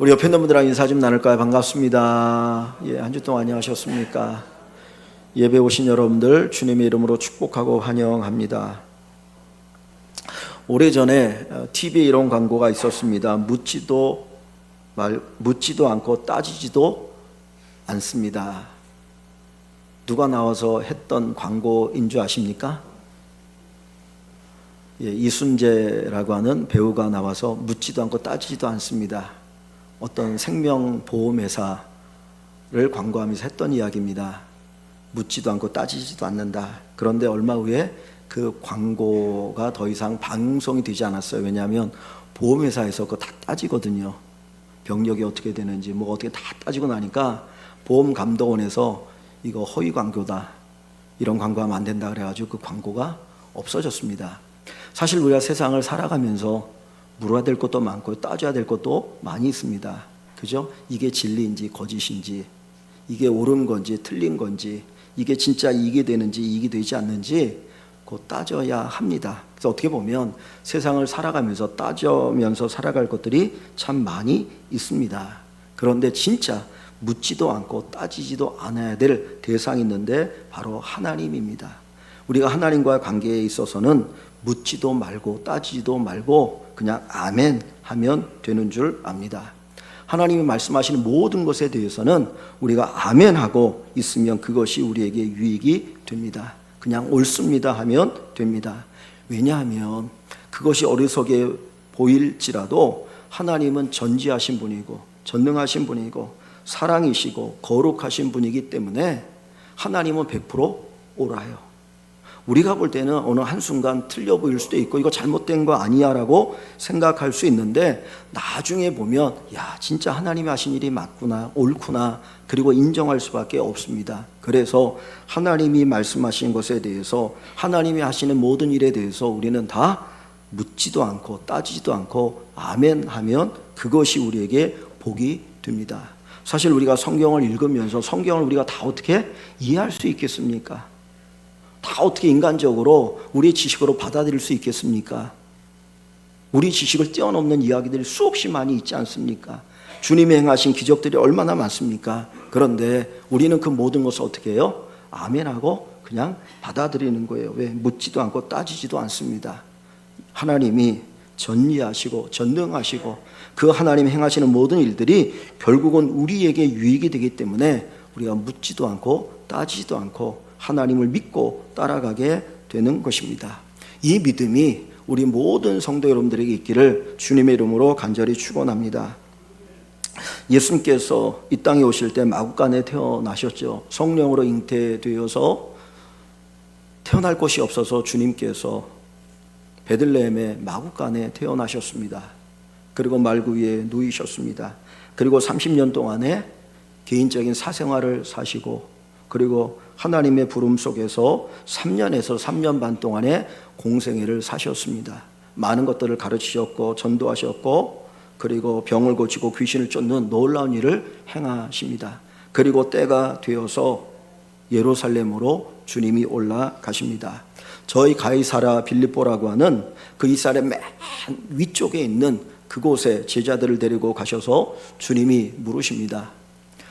우리 옆에 있는 분들랑 인사 좀 나눌까요? 반갑습니다. 한 주 동안 안녕하셨습니까? 예배 오신 여러분들 주님의 이름으로 축복하고 환영합니다. 오래전에 TV에 이런 광고가 있었습니다. 묻지도 않고 따지지도 않습니다. 누가 나와서 했던 광고인 줄 아십니까? 이순재라고 하는 배우가 나와서 묻지도 않고 따지지도 않습니다. 어떤 생명보험회사를 광고하면서 했던 이야기입니다. 묻지도 않고 따지지도 않는다. 그런데 얼마 후에 그 광고가 더 이상 방송이 되지 않았어요. 왜냐하면 보험회사에서 그거 다 따지거든요. 병력이 어떻게 되는지 뭐 어떻게 다 따지고 나니까 보험감독원에서 이거 허위 광고다, 이런 광고하면 안 된다 그래가지고 그 광고가 없어졌습니다. 사실 우리가 세상을 살아가면서 물어야 될 것도 많고 따져야 될 것도 많이 있습니다. 그죠? 이게 진리인지 거짓인지, 이게 옳은 건지 틀린 건지, 이게 진짜 이익이 되는지 이익이 되지 않는지 곧 따져야 합니다. 그래서 어떻게 보면 세상을 살아가면서 따져면서 살아갈 것들이 참 많이 있습니다. 그런데 진짜 묻지도 않고 따지지도 않아야 될 대상이 있는데 바로 하나님입니다. 우리가 하나님과의 관계에 있어서는 묻지도 말고 따지지도 말고 그냥 아멘 하면 되는 줄 압니다. 하나님이 말씀하시는 모든 것에 대해서는 우리가 아멘 하고 있으면 그것이 우리에게 유익이 됩니다. 그냥 옳습니다 하면 됩니다. 왜냐하면 그것이 어리석게 보일지라도 하나님은 전지하신 분이고 전능하신 분이고 사랑이시고 거룩하신 분이기 때문에 하나님은 100% 옳아요. 우리가 볼 때는 어느 한순간 틀려 보일 수도 있고 이거 잘못된 거 아니야 라고 생각할 수 있는데 나중에 보면 야, 진짜 하나님이 하신 일이 맞구나, 옳구나, 그리고 인정할 수밖에 없습니다. 그래서 하나님이 말씀하신 것에 대해서, 하나님이 하시는 모든 일에 대해서 우리는 다 묻지도 않고 따지지도 않고 아멘 하면 그것이 우리에게 복이 됩니다. 사실 우리가 성경을 읽으면서 성경을 우리가 다 어떻게 이해할 수 있겠습니까? 다 어떻게 인간적으로 우리 지식으로 받아들일 수 있겠습니까? 우리 지식을 뛰어넘는 이야기들이 수없이 많이 있지 않습니까? 주님이 행하신 기적들이 얼마나 많습니까? 그런데 우리는 그 모든 것을 어떻게 해요? 아멘하고 그냥 받아들이는 거예요. 왜? 묻지도 않고 따지지도 않습니다. 하나님이 전지하시고 전능하시고 그 하나님이 행하시는 모든 일들이 결국은 우리에게 유익이 되기 때문에 우리가 묻지도 않고 따지지도 않고 하나님을 믿고 따라가게 되는 것입니다. 이 믿음이 우리 모든 성도 여러분들에게 있기를 주님의 이름으로 간절히 축원합니다. 예수님께서 이 땅에 오실 때 마구간에 태어나셨죠. 성령으로 잉태되어서 태어날 곳이 없어서 주님께서 베들레헴의 마구간에 태어나셨습니다. 그리고 말구 위에 누이셨습니다. 그리고 30년 동안의 개인적인 사생활을 사시고 그리고 하나님의 부름 속에서 3년에서 3년 반 동안의 공생애를 사셨습니다. 많은 것들을 가르치셨고 전도하셨고 그리고 병을 고치고 귀신을 쫓는 놀라운 일을 행하십니다. 그리고 때가 되어서 예루살렘으로 주님이 올라가십니다. 저희 가이사랴 빌립보라고 하는 그 이스라엘 맨 위쪽에 있는 그곳에 제자들을 데리고 가셔서 주님이 물으십니다.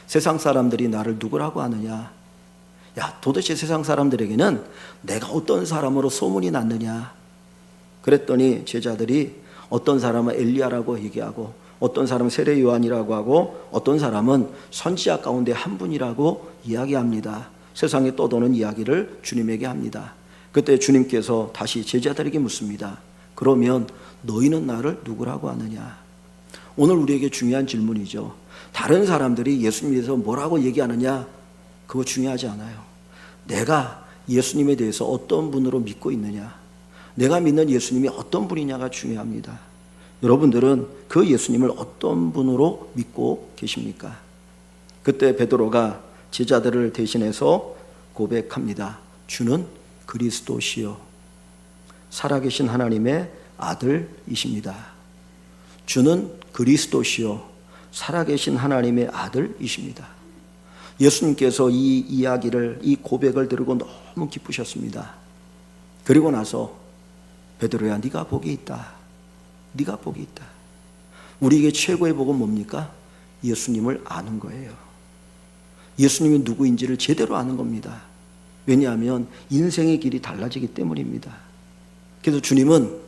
세상 사람들이 나를 누구라고 하느냐? 야, 도대체 세상 사람들에게는 내가 어떤 사람으로 소문이 났느냐? 그랬더니 제자들이 어떤 사람은 엘리야라고 얘기하고 어떤 사람은 세례 요한이라고 하고 어떤 사람은 선지자 가운데 한 분이라고 이야기합니다. 세상에 떠도는 이야기를 주님에게 합니다. 그때 주님께서 다시 제자들에게 묻습니다. 그러면 너희는 나를 누구라고 하느냐? 오늘 우리에게 중요한 질문이죠. 다른 사람들이 예수님에 대해서 뭐라고 얘기하느냐? 그거 중요하지 않아요. 내가 예수님에 대해서 어떤 분으로 믿고 있느냐, 내가 믿는 예수님이 어떤 분이냐가 중요합니다. 여러분들은 그 예수님을 어떤 분으로 믿고 계십니까? 그때 베드로가 제자들을 대신해서 고백합니다. 주는 그리스도시요 살아계신 하나님의 아들이십니다. 주는 그리스도시요 살아계신 하나님의 아들이십니다. 예수님께서 이 이야기를, 이 고백을 들고 너무 기쁘셨습니다. 그리고 나서 베드로야, 네가 복이 있다. 네가 복이 있다. 우리에게 최고의 복은 뭡니까? 예수님을 아는 거예요. 예수님이 누구인지를 제대로 아는 겁니다. 왜냐하면 인생의 길이 달라지기 때문입니다. 그래서 주님은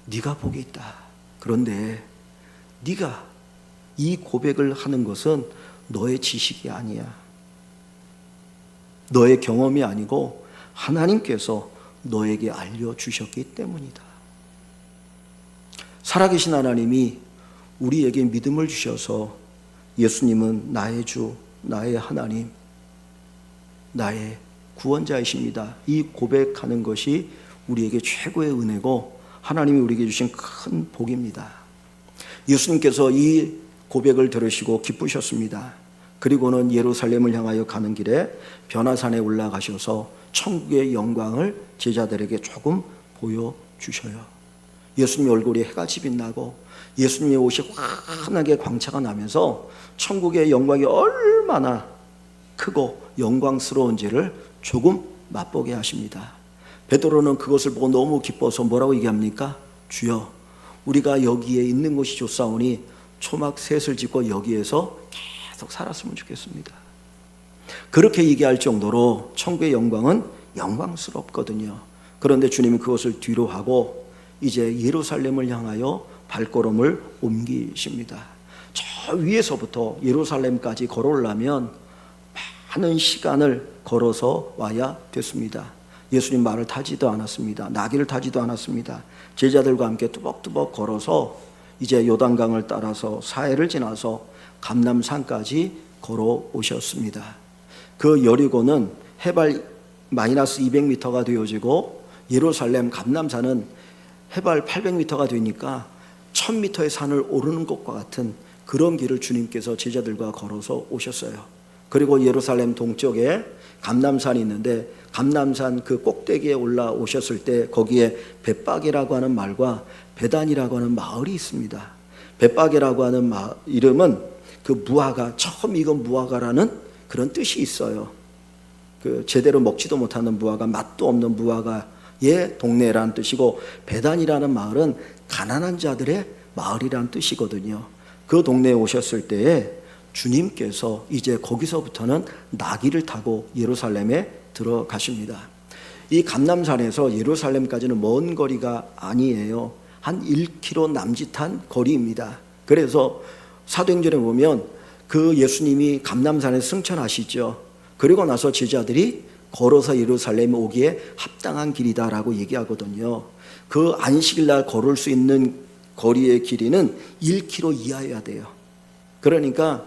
네가 복이 있다. 그런데 네가 이 고백을 하는 것은 너의 지식이 아니야. 너의 경험이 아니고 하나님께서 너에게 알려주셨기 때문이다. 살아계신 하나님이 우리에게 믿음을 주셔서 예수님은 나의 주, 나의 하나님, 나의 구원자이십니다. 이 고백하는 것이 우리에게 최고의 은혜고 하나님이 우리에게 주신 큰 복입니다. 예수님께서 이 고백을 들으시고 기쁘셨습니다. 그리고는 예루살렘을 향하여 가는 길에 변화산에 올라가셔서 천국의 영광을 제자들에게 조금 보여주셔요. 예수님의 얼굴이 해같이 빛나고 예수님의 옷이 환하게 광채가 나면서 천국의 영광이 얼마나 크고 영광스러운지를 조금 맛보게 하십니다. 베드로는 그것을 보고 너무 기뻐서 뭐라고 얘기합니까? 주여, 우리가 여기에 있는 것이 좋사오니 초막 셋을 짓고 여기에서 계속 살았으면 좋겠습니다. 그렇게 얘기할 정도로 천국의 영광은 영광스럽거든요. 그런데 주님이 그것을 뒤로 하고 이제 예루살렘을 향하여 발걸음을 옮기십니다. 저 위에서부터 예루살렘까지 걸어오려면 많은 시간을 걸어서 와야 됐습니다. 예수님 말을 타지도 않았습니다. 나귀를 타지도 않았습니다. 제자들과 함께 뚜벅뚜벅 걸어서 이제 요단강을 따라서 사해를 지나서 감람산까지 걸어오셨습니다. 그 여리고는 해발 마이너스 200m가 되어지고 예루살렘 감람산은 해발 800m가 되니까 1000m의 산을 오르는 것과 같은 그런 길을 주님께서 제자들과 걸어서 오셨어요. 그리고 예루살렘 동쪽에 감람산이 있는데 감람산 그 꼭대기에 올라오셨을 때 거기에 벳박이라고 하는 말과 베단이라고 하는 마을이 있습니다. 벳박이라고 하는 이름은 그 무화과, 처음 익은 무화과라는 그런 뜻이 있어요. 그 제대로 먹지도 못하는 무화과, 맛도 없는 무화과의 동네라는 뜻이고, 베단이라는 마을은 가난한 자들의 마을이라는 뜻이거든요. 그 동네에 오셨을 때에 주님께서 이제 거기서부터는 나귀를 타고 예루살렘에 들어가십니다. 이 감람산에서 예루살렘까지는 먼 거리가 아니에요. 한 1km 남짓한 거리입니다. 그래서 사도행전에 보면 그 예수님이 감람산에 승천하시죠. 그리고 나서 제자들이 걸어서 예루살렘에 오기에 합당한 길이다라고 얘기하거든요. 그 안식일날 걸을 수 있는 거리의 길이는 1km 이하여야 돼요. 그러니까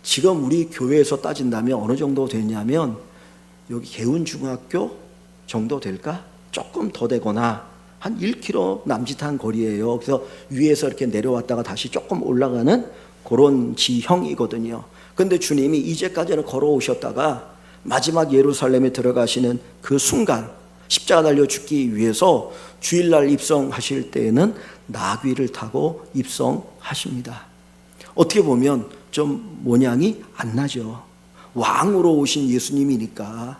지금 우리 교회에서 따진다면 어느 정도 되냐면 여기 개운중학교 정도 될까? 조금 더 되거나 한 1km 남짓한 거리예요. 그래서 위에서 이렇게 내려왔다가 다시 조금 올라가는 그런 지형이거든요. 근데 주님이 이제까지는 걸어오셨다가 마지막 예루살렘에 들어가시는 그 순간 십자가 달려 죽기 위해서 주일날 입성하실 때에는 나귀를 타고 입성하십니다. 어떻게 보면 좀 모양이 안 나죠. 왕으로 오신 예수님이니까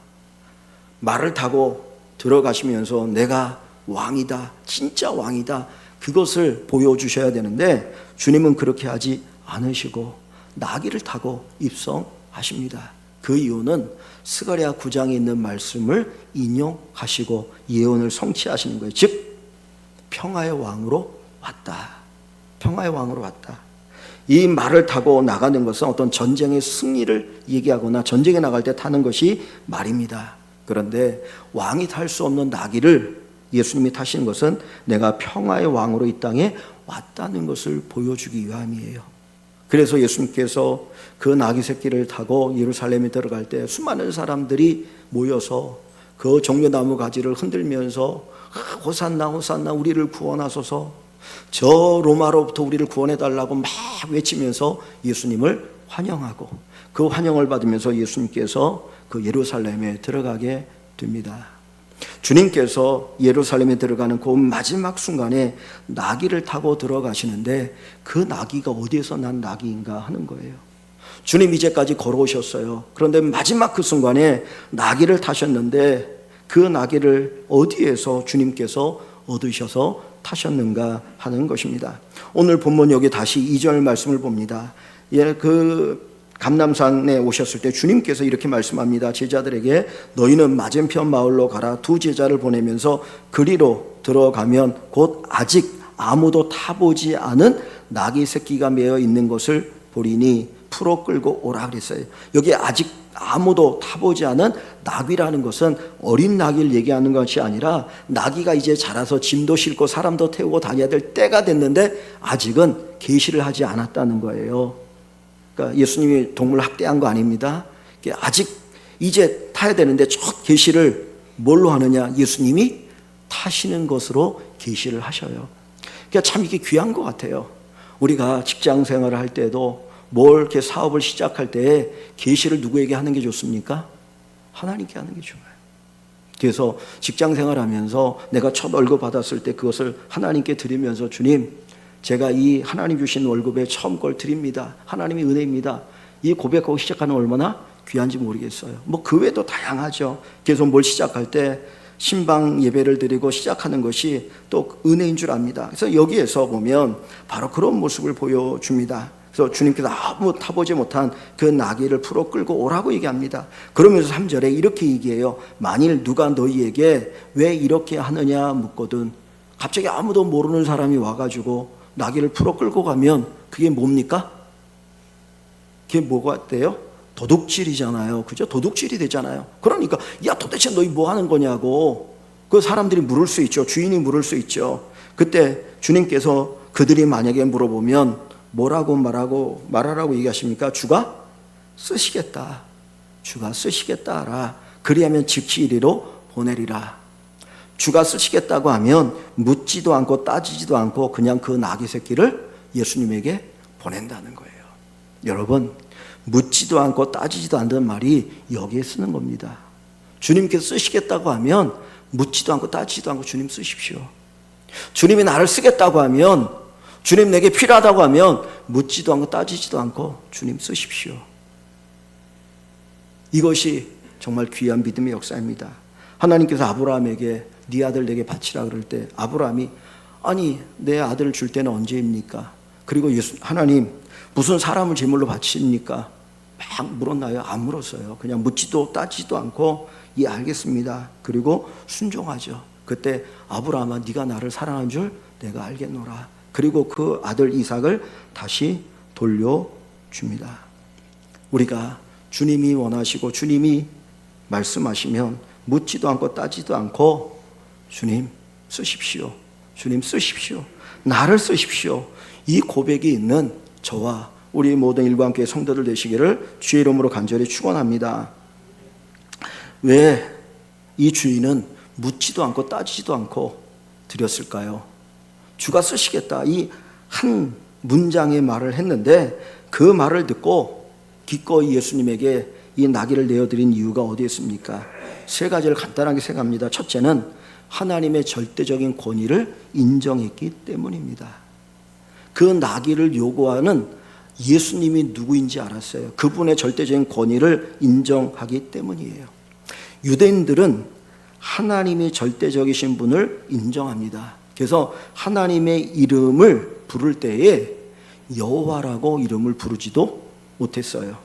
말을 타고 들어가시면서 내가 왕이다, 진짜 왕이다, 그것을 보여주셔야 되는데 주님은 그렇게 하지 않으시고 나귀를 타고 입성하십니다. 그 이유는 스가랴 9장에 있는 말씀을 인용하시고 예언을 성취하시는 거예요. 즉 평화의 왕으로 왔다. 평화의 왕으로 왔다. 이 말을 타고 나가는 것은 어떤 전쟁의 승리를 얘기하거나 전쟁에 나갈 때 타는 것이 말입니다. 그런데 왕이 탈 수 없는 나귀를 예수님이 타시는 것은 내가 평화의 왕으로 이 땅에 왔다는 것을 보여주기 위함이에요. 그래서 예수님께서 그 나귀 새끼를 타고 예루살렘에 들어갈 때 수많은 사람들이 모여서 그 종려나무 가지를 흔들면서 호산나 호산나 우리를 구원하소서, 저 로마로부터 우리를 구원해달라고 막 외치면서 예수님을 환영하고 그 환영을 받으면서 예수님께서 그 예루살렘에 들어가게 됩니다. 주님께서 예루살렘에 들어가는 그 마지막 순간에 나귀를 타고 들어가시는데 그 나귀가 어디에서 난 나귀인가 하는 거예요. 주님 이제까지 걸어오셨어요. 그런데 마지막 그 순간에 나귀를 타셨는데 그 나귀를 어디에서 주님께서 얻으셔서 타셨는가 하는 것입니다. 오늘 본문 여기 다시 2절 말씀을 봅니다. 예, 감람산에 오셨을 때 주님께서 이렇게 말씀합니다. 제자들에게 너희는 맞은편 마을로 가라. 두 제자를 보내면서 그리로 들어가면 곧 아직 아무도 타보지 않은 나귀 새끼가 매어 있는 것을 보리니 풀어 끌고 오라 그랬어요. 여기 아직 아무도 타보지 않은 나귀라는 것은 어린 나귀를 얘기하는 것이 아니라 나귀가 이제 자라서 짐도 싣고 사람도 태우고 다녀야 될 때가 됐는데 아직은 계시를 하지 않았다는 거예요. 그러니까 예수님이 동물 학대한 거 아닙니다. 아직 이제 타야 되는데 첫 계시를 뭘로 하느냐? 예수님이 타시는 것으로 계시를 하셔요. 그러니까 참 이게 귀한 것 같아요. 우리가 직장 생활을 할 때도 뭘 이렇게 사업을 시작할 때 계시를 누구에게 하는 게 좋습니까? 하나님께 하는 게 좋아요. 그래서 직장 생활하면서 내가 첫 월급 받았을 때 그것을 하나님께 드리면서 주님, 제가 이 하나님 주신 월급의 처음 걸 드립니다. 하나님의 은혜입니다. 이 고백하고 시작하는 얼마나 귀한지 모르겠어요. 뭐 그 외에도 다양하죠. 그래서 뭘 시작할 때 신방 예배를 드리고 시작하는 것이 또 은혜인 줄 압니다. 그래서 여기에서 보면 바로 그런 모습을 보여줍니다. 그래서 주님께서 아무 타보지 못한 그 나귀를 풀어 끌고 오라고 얘기합니다. 그러면서 3절에 이렇게 얘기해요. 만일 누가 너희에게 왜 이렇게 하느냐 묻거든. 갑자기 아무도 모르는 사람이 와가지고 나귀를 풀어 끌고 가면 그게 뭡니까? 그게 뭐가 돼요? 도둑질이잖아요. 그죠? 도둑질이 되잖아요. 그러니까 야 도대체 너희 뭐 하는 거냐고 그 사람들이 물을 수 있죠. 주인이 물을 수 있죠. 그때 주님께서 그들이 만약에 물어보면 뭐라고 말하라고 얘기하십니까? 주가 쓰시겠다. 주가 쓰시겠다라. 그리하면 즉시 이리로 보내리라. 주가 쓰시겠다고 하면 묻지도 않고 따지지도 않고 그냥 그 나귀 새끼를 예수님에게 보낸다는 거예요. 여러분, 묻지도 않고 따지지도 않는 말이 여기에 쓰는 겁니다. 주님께서 쓰시겠다고 하면 묻지도 않고 따지지도 않고 주님 쓰십시오. 주님이 나를 쓰겠다고 하면, 주님 내게 필요하다고 하면 묻지도 않고 따지지도 않고 주님 쓰십시오. 이것이 정말 귀한 믿음의 역사입니다. 하나님께서 아브라함에게 네 아들 내게 바치라 그럴 때 아브라함이 아니 내 아들을 줄 때는 언제입니까? 그리고 하나님 무슨 사람을 제물로 바칩니까? 막 물었나요? 안 물었어요. 그냥 묻지도 따지지도 않고 예 알겠습니다. 그리고 순종하죠. 그때 아브라함아 네가 나를 사랑한 줄 내가 알겠노라. 그리고 그 아들 이삭을 다시 돌려줍니다. 우리가 주님이 원하시고 주님이 말씀하시면 묻지도 않고 따지도 않고 주님 쓰십시오. 주님 쓰십시오. 나를 쓰십시오. 이 고백이 있는 저와 우리 모든 일광교회 성도들 되시기를 주의 이름으로 간절히 축원합니다. 왜 이 주인은 묻지도 않고 따지지도 않고 드렸을까요? 주가 쓰시겠다 이 한 문장의 말을 했는데 그 말을 듣고 기꺼이 예수님에게 이 나귀를 내어드린 이유가 어디에 있습니까? 세 가지를 간단하게 생각합니다. 첫째는 하나님의 절대적인 권위를 인정했기 때문입니다. 그 나귀를 요구하는 예수님이 누구인지 알았어요. 그분의 절대적인 권위를 인정하기 때문이에요. 유대인들은 하나님이 절대적이신 분을 인정합니다. 그래서 하나님의 이름을 부를 때에 여호와라고 이름을 부르지도 못했어요.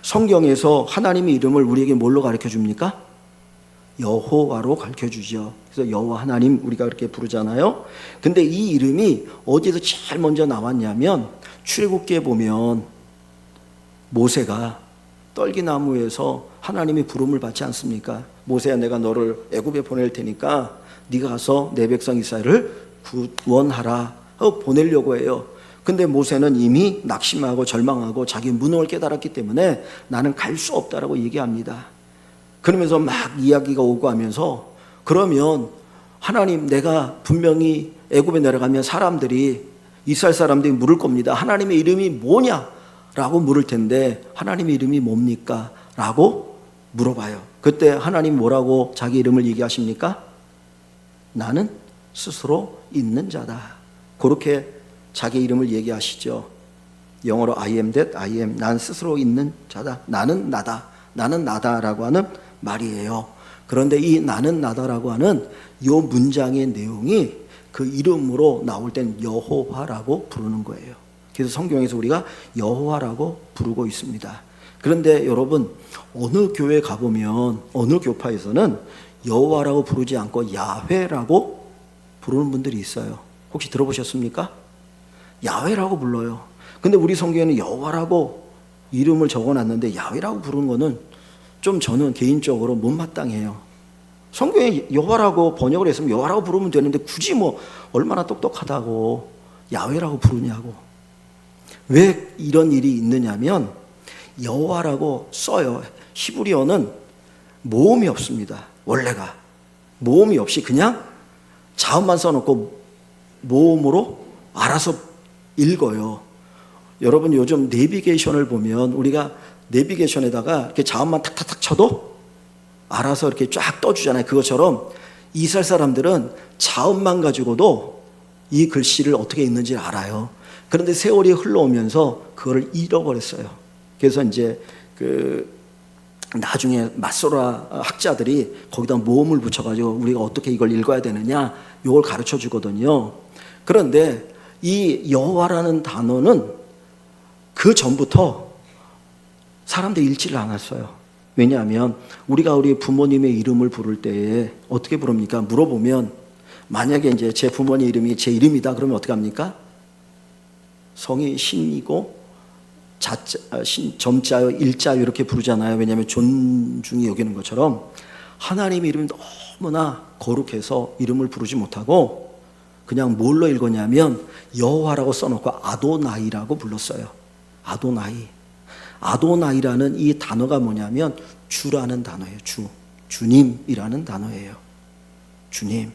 성경에서 하나님의 이름을 우리에게 뭘로 가르쳐 줍니까? 여호와로 가르쳐 주죠. 그래서 여호와 하나님 우리가 그렇게 부르잖아요. 근데 이 이름이 어디서 제일 먼저 나왔냐면 출애굽기에 보면 모세가 떨기나무에서 하나님의 부름을 받지 않습니까? 모세야 내가 너를 애굽에 보낼 테니까 네가 가서 내 백성 이스라엘을 구원하라 하고 보내려고 해요. 근데 모세는 이미 낙심하고 절망하고 자기 무능을 깨달았기 때문에 나는 갈 수 없다라고 얘기합니다. 그러면서 막 이야기가 오고 하면서 그러면 하나님 내가 분명히 애굽에 내려가면 사람들이 이스라엘 사람들이 물을 겁니다. 하나님의 이름이 뭐냐라고 물을 텐데 하나님의 이름이 뭡니까? 라고 물어봐요. 그때 하나님 뭐라고 자기 이름을 얘기하십니까? 나는 스스로 있는 자다. 그렇게 자기 이름을 얘기하시죠. 영어로 I am that I am. 난 스스로 있는 자다. 나는 나다. 나는 나다라고 하는 말이에요. 그런데 이 나는 나다라고 하는 이 문장의 내용이 그 이름으로 나올 땐 여호와라고 부르는 거예요. 그래서 성경에서 우리가 여호와라고 부르고 있습니다. 그런데 여러분, 어느 교회 가보면 어느 교파에서는 여호와라고 부르지 않고 야훼라고 부르는 분들이 있어요. 혹시 들어보셨습니까? 야훼라고 불러요. 근데 우리 성경에는 여호와라고 이름을 적어놨는데 야훼라고 부르는 거는 좀 저는 개인적으로 못마땅해요. 성경에 여호와라고 번역을 했으면 여호와라고 부르면 되는데 굳이 뭐 얼마나 똑똑하다고 야훼라고 부르냐고. 왜 이런 일이 있느냐면 여호와라고 써요. 히브리어는 모음이 없습니다. 원래가 모음이 없이 그냥 자음만 써놓고 모음으로 알아서 읽어요. 여러분 요즘 내비게이션을 보면 우리가 내비게이션에다가 이렇게 자음만 탁탁탁 쳐도 알아서 이렇게 쫙 떠주잖아요. 그것처럼 이스라엘 사람들은 자음만 가지고도 이 글씨를 어떻게 읽는지 알아요. 그런데 세월이 흘러오면서 그거를 잃어버렸어요. 그래서 이제 나중에 마소라 학자들이 거기다 모음을 붙여가지고 우리가 어떻게 이걸 읽어야 되느냐 이걸 가르쳐 주거든요. 그런데 이 여호와라는 단어는 그 전부터 사람들이 읽지를 않았어요. 왜냐하면 우리가 우리 부모님의 이름을 부를 때에 어떻게 부릅니까? 물어보면 만약에 이제 제 부모님 이름이 제 이름이다 그러면 어떻게 합니까? 성이 신이고 점자요 일자요 이렇게 부르잖아요. 왜냐하면 존중이 여기는 것처럼 하나님의 이름이 너무나 거룩해서 이름을 부르지 못하고 그냥 뭘로 읽었냐면 여호와라고 써놓고 아도나이라고 불렀어요. 아도나이. 아도나이라는 이 단어가 뭐냐면 주라는 단어예요. 주님이라는 단어예요. 주님.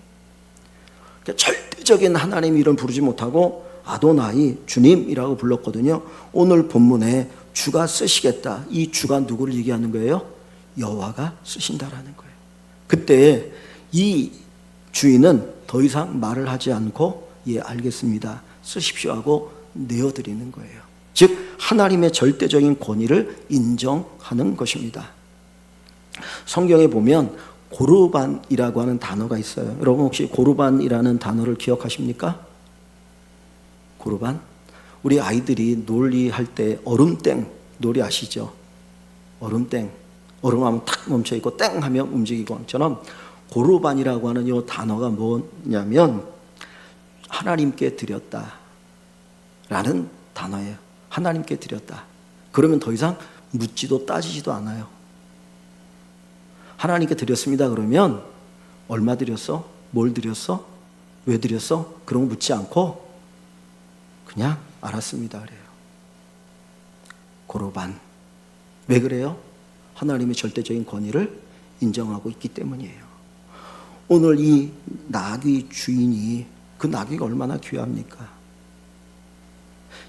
그러니까 절대적인 하나님 이름 부르지 못하고 아도나이, 주님이라고 불렀거든요. 오늘 본문에 주가 쓰시겠다. 이 주가 누구를 얘기하는 거예요? 여호와가 쓰신다라는 거예요. 그때 이 주인은 더 이상 말을 하지 않고 예 알겠습니다. 쓰십시오 하고 내어드리는 거예요. 즉 하나님의 절대적인 권위를 인정하는 것입니다. 성경에 보면 고르반이라고 하는 단어가 있어요. 여러분 혹시 고르반이라는 단어를 기억하십니까? 고르반? 우리 아이들이 놀이할 때 얼음땡 놀이 아시죠? 얼음땡. 얼음하면 탁 멈춰있고 땡 하면 움직이고 처럼 고르반이라고 하는 이 단어가 뭐냐면 하나님께 드렸다 라는 단어예요. 하나님께 드렸다. 그러면 더 이상 묻지도 따지지도 않아요. 하나님께 드렸습니다 그러면 얼마 드렸어? 뭘 드렸어? 왜 드렸어? 그런 거 묻지 않고 그냥 알았습니다 그래요. 고르반. 왜 그래요? 하나님의 절대적인 권위를 인정하고 있기 때문이에요. 오늘 이 나귀 주인이 그 나귀가 얼마나 귀합니까?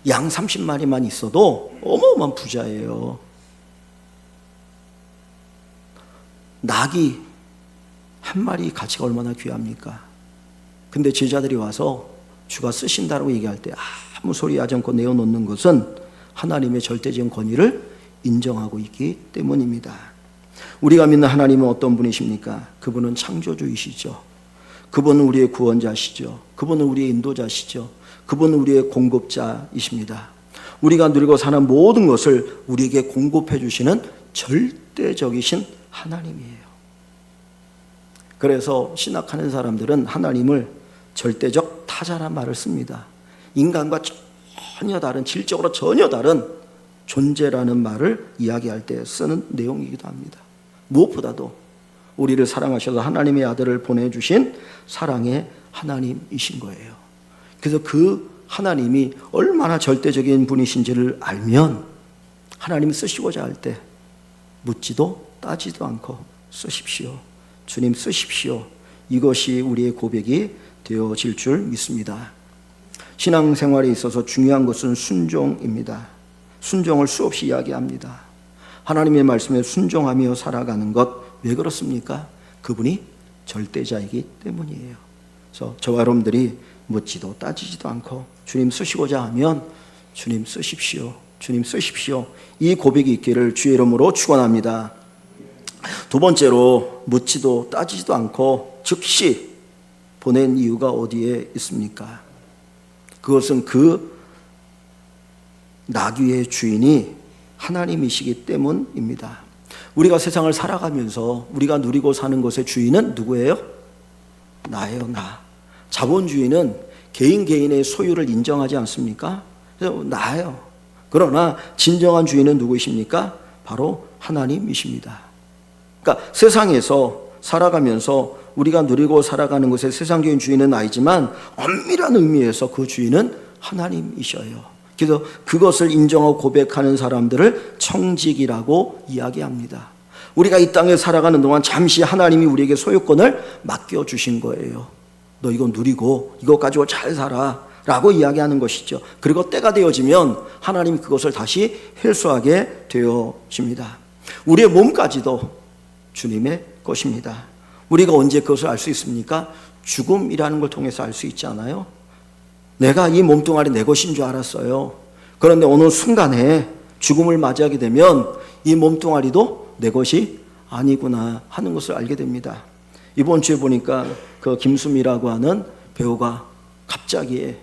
양 30마리만 있어도 어마어마한 부자예요. 나귀 한 마리 가치가 얼마나 귀합니까? 근데 제자들이 와서 주가 쓰신다고 얘기할 때 아무 소리 하지 않고 내어놓는 것은 하나님의 절대적인 권위를 인정하고 있기 때문입니다. 우리가 믿는 하나님은 어떤 분이십니까? 그분은 창조주이시죠. 그분은 우리의 구원자시죠. 그분은 우리의 인도자시죠. 그분은 우리의 공급자이십니다. 우리가 누리고 사는 모든 것을 우리에게 공급해 주시는 절대적이신 하나님이에요. 그래서 신학하는 사람들은 하나님을 절대적 타자란 말을 씁니다. 인간과 전혀 다른, 질적으로 전혀 다른 존재라는 말을 이야기할 때 쓰는 내용이기도 합니다. 무엇보다도 우리를 사랑하셔서 하나님의 아들을 보내주신 사랑의 하나님이신 거예요. 그래서 그 하나님이 얼마나 절대적인 분이신지를 알면 하나님이 쓰시고자 할 때 묻지도 따지도 않고 쓰십시오. 주님 쓰십시오. 이것이 우리의 고백이 되어질 줄 믿습니다. 신앙생활에 있어서 중요한 것은 순종입니다. 순종을 수없이 이야기합니다. 하나님의 말씀에 순종하며 살아가는 것 왜 그렇습니까? 그분이 절대자이기 때문이에요. 그래서 저와 여러분들이 묻지도 따지지도 않고 주님 쓰시고자 하면 주님 쓰십시오. 주님 쓰십시오. 이 고백이 있기를 주의 이름으로 축원합니다. 두 번째로 묻지도 따지지도 않고 즉시 보낸 이유가 어디에 있습니까? 그것은 그 나귀의 주인이 하나님이시기 때문입니다. 우리가 세상을 살아가면서 우리가 누리고 사는 것의 주인은 누구예요? 나예요, 나. 자본주의는 개인의 소유를 인정하지 않습니까? 그래서 나예요. 그러나 진정한 주인은 누구이십니까? 바로 하나님이십니다. 그러니까 세상에서 살아가면서 우리가 누리고 살아가는 것의 세상적인 주인은 아니지만 엄밀한 의미에서 그 주인은 하나님이셔요. 그래서 그것을 인정하고 고백하는 사람들을 청직이라고 이야기합니다. 우리가 이 땅에 살아가는 동안 잠시 하나님이 우리에게 소유권을 맡겨주신 거예요. 너 이거 누리고 이거 가지고 잘 살아 라고 이야기하는 것이죠. 그리고 때가 되어지면 하나님이 그것을 다시 회수하게 되어집니다. 우리의 몸까지도 주님의 것입니다. 우리가 언제 그것을 알 수 있습니까? 죽음이라는 걸 통해서 알 수 있지 않아요? 내가 이 몸뚱아리 내 것인 줄 알았어요. 그런데 어느 순간에 죽음을 맞이하게 되면 이 몸뚱아리도 내 것이 아니구나 하는 것을 알게 됩니다. 이번 주에 보니까 그 김수미라고 하는 배우가 갑자기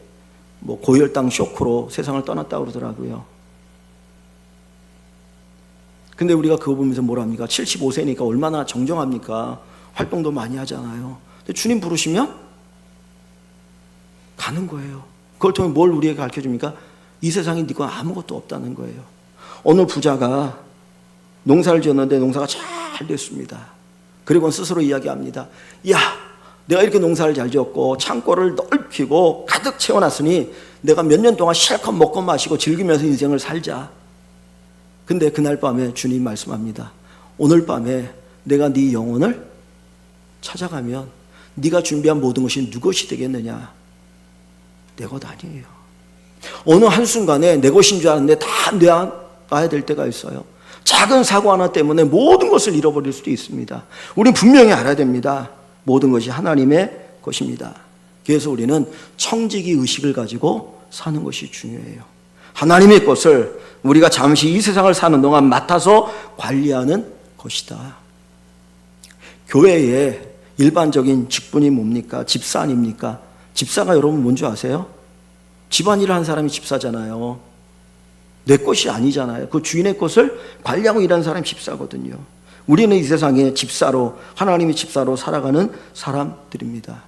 고혈당 쇼크로 세상을 떠났다고 그러더라고요. 근데 우리가 그거 보면서 뭐랍니까? 75세니까 얼마나 정정합니까? 활동도 많이 하잖아요. 근데 주님 부르시면 가는 거예요. 그걸 통해 뭘 우리에게 가르쳐줍니까? 이 세상에 네 건 아무것도 없다는 거예요. 어느 부자가 농사를 지었는데 농사가 잘 됐습니다. 그리고 스스로 이야기합니다. 야, 내가 이렇게 농사를 잘 지었고 창고를 넓히고 가득 채워놨으니 내가 몇 년 동안 실컷 먹고 마시고 즐기면서 인생을 살자. 근데 그날 밤에 주님 말씀합니다. 오늘 밤에 내가 네 영혼을 찾아가면 네가 준비한 모든 것이 누 것이 되겠느냐? 내 것 아니에요. 어느 한순간에 내 것인 줄 알았는데 다 내놔야 될 때가 있어요. 작은 사고 하나 때문에 모든 것을 잃어버릴 수도 있습니다. 우리는 분명히 알아야 됩니다. 모든 것이 하나님의 것입니다. 그래서 우리는 청지기 의식을 가지고 사는 것이 중요해요. 하나님의 것을 우리가 잠시 이 세상을 사는 동안 맡아서 관리하는 것이다. 교회의 일반적인 직분이 뭡니까? 집사 아닙니까? 집사가 여러분 뭔지 아세요? 집안일을 한 사람이 집사잖아요. 내 것이 아니잖아요. 그 주인의 것을 관리하고 일하는 사람이 집사거든요. 우리는 이 세상에 집사로, 하나님의 집사로 살아가는 사람들입니다.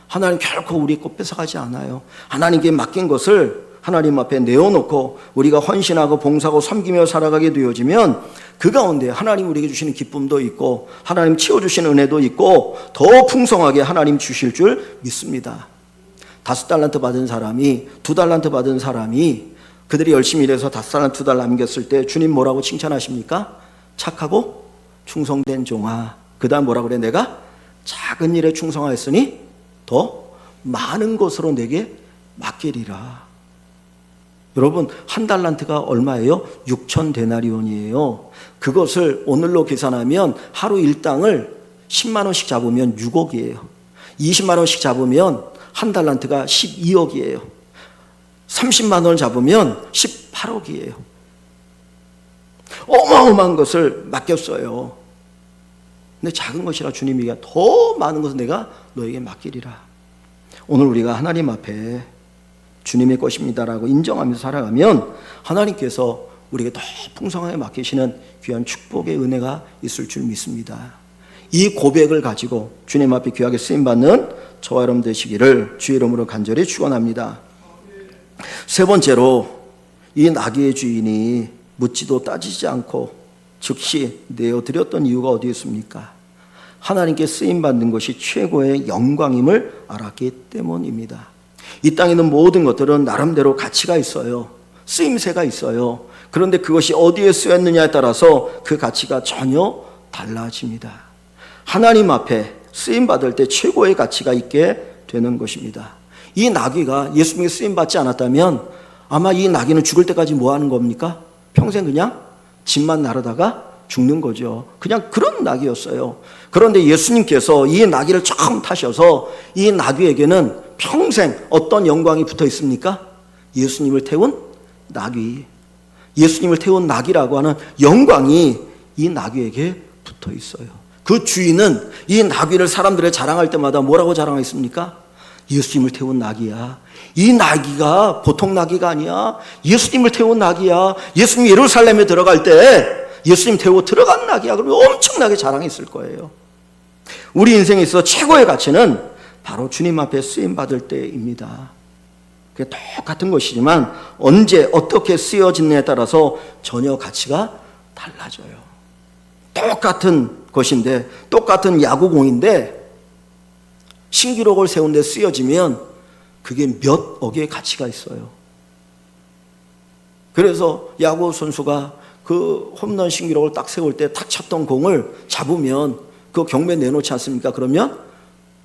하나님 결코 우리 것 뺏어가지 않아요. 하나님께 맡긴 것을 하나님 앞에 내어놓고 우리가 헌신하고 봉사하고 섬기며 살아가게 되어지면 그 가운데 하나님 우리에게 주시는 기쁨도 있고 하나님 채워주시는 은혜도 있고 더 풍성하게 하나님 주실 줄 믿습니다. 5달란트 받은 사람이 2달란트 받은 사람이 그들이 열심히 일해서 5달란트 2달 남겼을 때 주님 뭐라고 칭찬하십니까? 착하고 충성된 종아. 그 다음 뭐라고 그래? 내가 작은 일에 충성하였으니 더 많은 것으로 내게 맡기리라. 여러분 1달란트가 얼마예요? 6,000데나리온이에요. 그것을 오늘로 계산하면 하루 일당을 10만 원씩 잡으면 6억이에요. 20만 원씩 잡으면 1달란트가 12억이에요. 30만 원을 잡으면 18억이에요. 어마어마한 것을 맡겼어요. 근데 작은 것이라 주님이 더 많은 것을 내가 너에게 맡기리라. 오늘 우리가 하나님 앞에 주님의 것입니다라고 인정하면서 살아가면 하나님께서 우리에게 더 풍성하게 맡기시는 귀한 축복의 은혜가 있을 줄 믿습니다. 이 고백을 가지고 주님 앞에 귀하게 쓰임받는 저와 여러분 되시기를 주의 이름으로 간절히 축원합니다. 세 번째로 이 나귀의 주인이 묻지도 따지지 않고 즉시 내어드렸던 이유가 어디에 있습니까? 하나님께 쓰임받는 것이 최고의 영광임을 알았기 때문입니다. 이 땅에 있는 모든 것들은 나름대로 가치가 있어요. 쓰임새가 있어요. 그런데 그것이 어디에 쓰였느냐에 따라서 그 가치가 전혀 달라집니다. 하나님 앞에 쓰임받을 때 최고의 가치가 있게 되는 것입니다. 이 나귀가 예수님께 쓰임받지 않았다면 아마 이 나귀는 죽을 때까지 뭐 하는 겁니까? 평생 그냥 집만 나르다가 죽는 거죠. 그냥 그런 나귀였어요. 그런데 예수님께서 이 나귀를 처음 타셔서 이 나귀에게는 평생 어떤 영광이 붙어 있습니까? 예수님을 태운 나귀. 예수님을 태운 나귀라고 하는 영광이 이 나귀에게 붙어 있어요. 그 주인은 이 나귀를 사람들의 자랑할 때마다 뭐라고 자랑했습니까? 예수님을 태운 나귀야. 이 나귀가 보통 나귀가 아니야. 예수님을 태운 나귀야. 예수님 예루살렘에 들어갈 때 예수님 태우고 들어간 나귀야. 그러면 엄청나게 자랑했을 거예요. 우리 인생에 있어 최고의 가치는 바로 주님 앞에 쓰임받을 때입니다. 그게 똑같은 것이지만 언제 어떻게 쓰여지느냐에 따라서 전혀 가치가 달라져요. 똑같은 것인데, 똑같은 야구공인데 신기록을 세운 데 쓰여지면 그게 몇 억의 가치가 있어요. 그래서 야구 선수가 그 홈런 신기록을 딱 세울 때 탁 쳤던 공을 잡으면 그 경매에 내놓지 않습니까? 그러면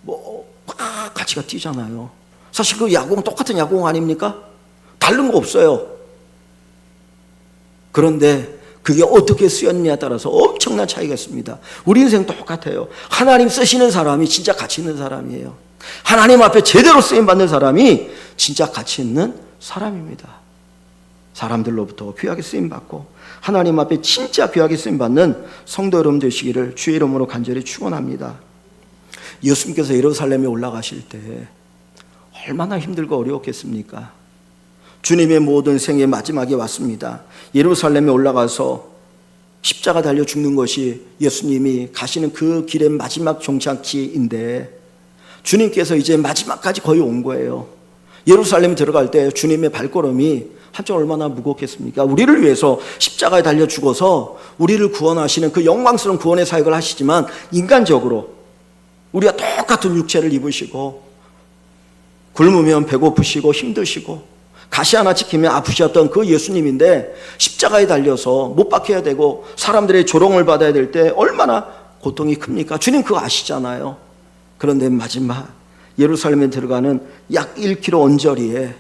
막 가치가 뛰잖아요. 사실 그 야구공 똑같은 야구공 아닙니까? 다른 거 없어요. 그런데 그게 어떻게 쓰였느냐에 따라서 엄청난 차이가 있습니다. 우리 인생 똑같아요. 하나님 쓰시는 사람이 진짜 가치 있는 사람이에요. 하나님 앞에 제대로 쓰임받는 사람이 진짜 가치 있는 사람입니다. 사람들로부터 귀하게 쓰임받고 하나님 앞에 진짜 귀하게 쓰임받는 성도 여러분 되시기를 주의 이름으로 간절히 축원합니다. 예수님께서 예루살렘에 올라가실 때 얼마나 힘들고 어려웠겠습니까? 주님의 모든 생의 마지막이 왔습니다. 예루살렘에 올라가서 십자가 달려 죽는 것이 예수님이 가시는 그 길의 마지막 종착지인데 주님께서 이제 마지막까지 거의 온 거예요. 예루살렘에 들어갈 때 주님의 발걸음이 한쪽 얼마나 무겁겠습니까? 우리를 위해서 십자가에 달려 죽어서 우리를 구원하시는 그 영광스러운 구원의 사역을 하시지만 인간적으로 우리가 똑같은 육체를 입으시고 굶으면 배고프시고 힘드시고 가시 하나 찍히면 아프셨던 그 예수님인데 십자가에 달려서 못 박혀야 되고 사람들의 조롱을 받아야 될 때 얼마나 고통이 큽니까? 주님 그거 아시잖아요. 그런데 마지막 예루살렘에 들어가는 약 1km 언저리에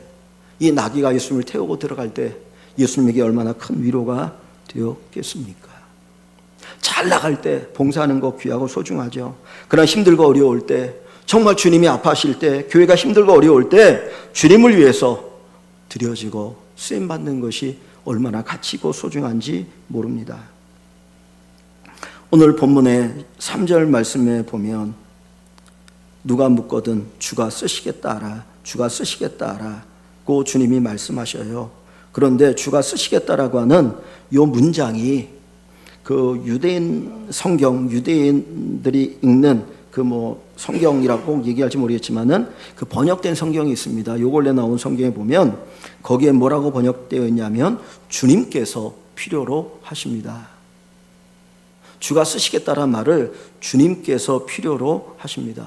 이 나귀가 예수님을 태우고 들어갈 때 예수님에게 얼마나 큰 위로가 되었겠습니까? 잘 나갈 때 봉사하는 거 귀하고 소중하죠. 그러나 힘들고 어려울 때, 정말 주님이 아파하실 때, 교회가 힘들고 어려울 때 주님을 위해서 드려지고 쓰임받는 것이 얼마나 가치 있고 소중한지 모릅니다. 오늘 본문의 3절 말씀에 보면 누가 묻거든 주가 쓰시겠다 하라, 주가 쓰시겠다 하라고 주님이 말씀하셔요. 그런데 주가 쓰시겠다라고 하는 이 문장이 그 유대인 성경, 유대인들이 읽는 그 성경이라고 얘기할지 모르겠지만은 그 번역된 성경이 있습니다. 요 근래 나온 성경에 보면 거기에 뭐라고 번역되어 있냐면 주님께서 필요로 하십니다. 주가 쓰시겠다는 말을 주님께서 필요로 하십니다.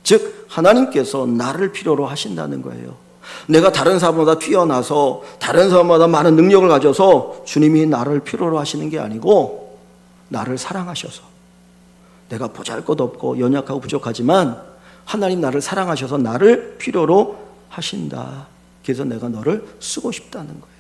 즉 하나님께서 나를 필요로 하신다는 거예요. 내가 다른 사람보다 뛰어나서 다른 사람보다 많은 능력을 가져서 주님이 나를 필요로 하시는 게 아니고 나를 사랑하셔서, 내가 보잘것없고 연약하고 부족하지만 하나님 나를 사랑하셔서 나를 필요로 하신다. 그래서 내가 너를 쓰고 싶다는 거예요.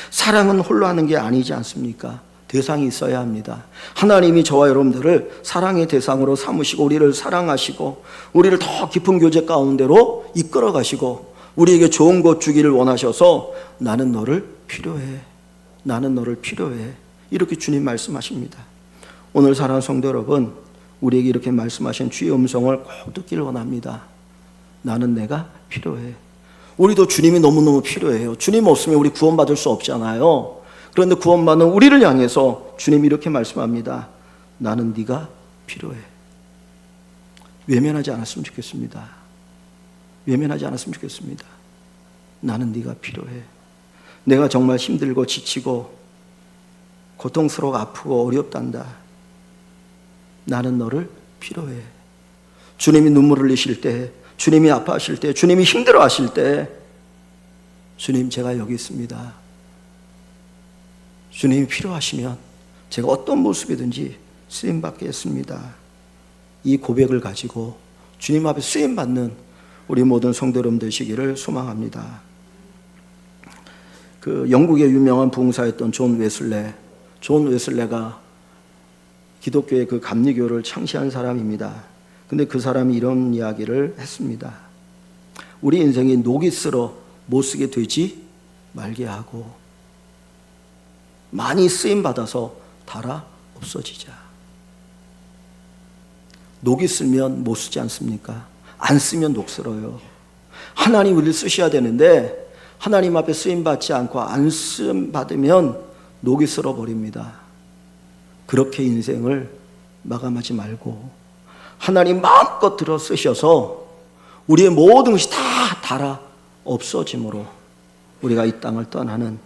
사랑은 홀로 하는 게 아니지 않습니까? 대상이 있어야 합니다. 하나님이 저와 여러분들을 사랑의 대상으로 삼으시고 우리를 사랑하시고 우리를 더 깊은 교제 가운데로 이끌어 가시고 우리에게 좋은 것 주기를 원하셔서 나는 너를 필요해, 나는 너를 필요해, 이렇게 주님 말씀하십니다. 오늘 사랑하는 성도 여러분, 우리에게 이렇게 말씀하신 주의 음성을 꼭 듣기를 원합니다. 나는 내가 필요해. 우리도 주님이 너무너무 필요해요. 주님 없으면 우리 구원받을 수 없잖아요. 그런데 구원받는 우리를 향해서 주님이 이렇게 말씀합니다. 나는 네가 필요해. 외면하지 않았으면 좋겠습니다. 외면하지 않았으면 좋겠습니다. 나는 네가 필요해. 내가 정말 힘들고 지치고 고통스러워 아프고 어렵단다. 나는 너를 필요해. 주님이 눈물을 흘리실 때, 주님이 아파하실 때, 주님이 힘들어하실 때 주님 제가 여기 있습니다. 주님이 필요하시면 제가 어떤 모습이든지 쓰임받겠습니다. 이 고백을 가지고 주님 앞에 쓰임받는 우리 모든 성도 여러분 되시기를 소망합니다. 그 영국의 유명한 부흥사였던 존 웨슬레가 기독교의 그 감리교를 창시한 사람입니다. 근데 그 사람이 이런 이야기를 했습니다. 우리 인생이 노깃으로 못 쓰게 되지 말게 하고 많이 쓰임받아서 달아 없어지자. 녹이 쓰면 못 쓰지 않습니까? 안 쓰면 녹슬어요. 하나님 우리를 쓰셔야 되는데 하나님 앞에 쓰임받지 않고 안 쓰임받으면 녹이 쓸어버립니다. 그렇게 인생을 마감하지 말고 하나님 마음껏 들어 쓰셔서 우리의 모든 것이 다 닳아 없어짐으로 우리가 이 땅을 떠나는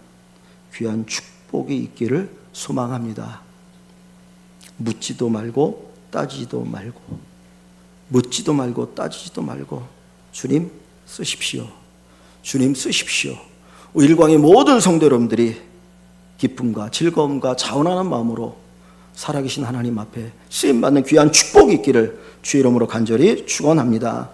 귀한 축복이 있기를 소망합니다. 묻지도 말고 따지지도 말고, 묻지도 말고 따지지도 말고 주님 쓰십시오. 주님 쓰십시오. 일광의 모든 성도 여러분들이 기쁨과 즐거움과 자원하는 마음으로 살아계신 하나님 앞에 쓰임받는 귀한 축복이 있기를 주의 이름으로 간절히 축원합니다.